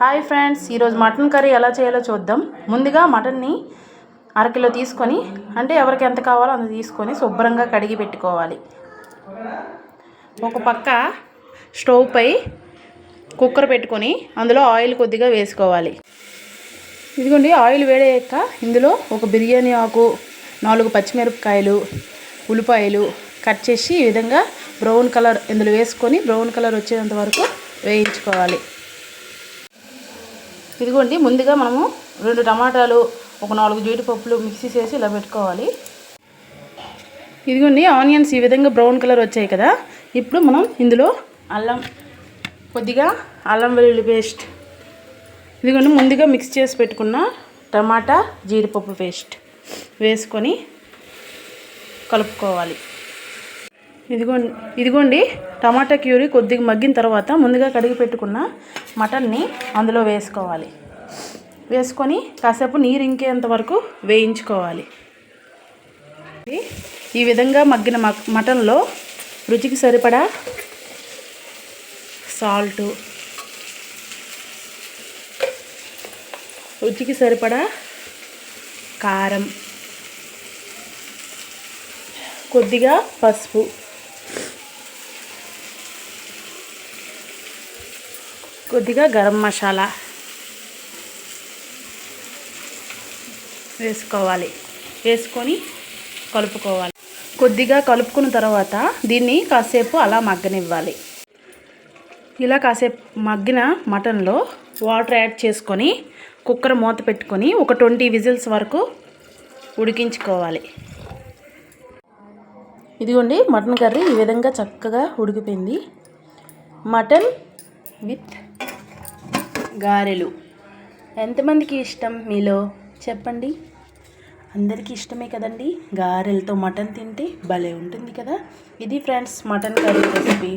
Hi friends, ఈరోజు mutton curry ఎలా చేయాలో చూద్దాం. ముందుగా మటన్ని అరకిలో తీసుకొని, అంటే ఎవరికి ఎంత కావాలో అంత తీసుకొని శుభ్రంగా కడిగి పెట్టుకోవాలి. ఒక పక్క స్టవ్ పై కుక్కర్ పెట్టుకొని అందులో ఆయిల్ కొద్దిగా వేసుకోవాలి. ఇదిగోండి, ఆయిల్ వేడయ్యాక ఇందులో ఒక బిర్యానీ ఆకు, 4 పచ్చిమిరపకాయలు, ఉల్లిపాయలు కట్ చేసి ఈ విధంగా బ్రౌన్ కలర్ ఇందులో వేసుకొని బ్రౌన్ కలర్ వచ్చేంత వరకు వేయించుకోవాలి. ఇదిగోండి, ముందుగా మనము 2 టమాటాలు, ఒక 4 జీడిపప్పులు మిక్సీ చేసి ఇలా పెట్టుకోవాలి. ఇదిగోండి, ఆనియన్స్ ఈ విధంగా బ్రౌన్ కలర్ వచ్చాయి కదా. ఇప్పుడు మనం ఇందులో కొద్దిగా అల్లం వెల్లుల్లి పేస్ట్, ఇదిగోండి ముందుగా మిక్స్ చేసి పెట్టుకున్న టమాటా జీడిపప్పు పేస్ట్ వేసుకొని కలుపుకోవాలి. ఇదిగోండి టమాటా క్యూరీ కొద్దిగా మగ్గిన తర్వాత ముందుగా కడిగి పెట్టుకున్న మటన్ని అందులో వేసుకోవాలి. వేసుకొని కాసేపు నీరు ఇంకేంత వరకు వేయించుకోవాలి. ఈ విధంగా మగ్గిన మటన్లో రుచికి సరిపడా సాల్టు, రుచికి సరిపడా కారం, కొద్దిగా పసుపు, కొద్దిగా గరం మసాలా వేసుకోవాలి. వేసుకొని కలుపుకోవాలి. కొద్దిగా కలుపుకున్న తర్వాత దీన్ని కాసేపు అలా మగ్గనివ్వాలి. ఇలా కాసేపు మగ్గిన మటన్లో వాటర్ యాడ్ చేసుకొని కుక్కర్ మూత పెట్టుకొని ఒక 20 విజిల్స్ వరకు ఉడికించుకోవాలి. ఇదిగోండి, మటన్ కర్రీ ఈ విధంగా చక్కగా ఉడికిపోయింది. మటన్ విత్ గారెలు ఎంతమందికి ఇష్టం మీలో చెప్పండి. అందరికీ ఇష్టమే కదండి. గారెలతో మటన్ తింటే భలే ఉంటుంది కదా. ఇది ఫ్రెండ్స్ మటన్ కర్రీ రెసిపీ.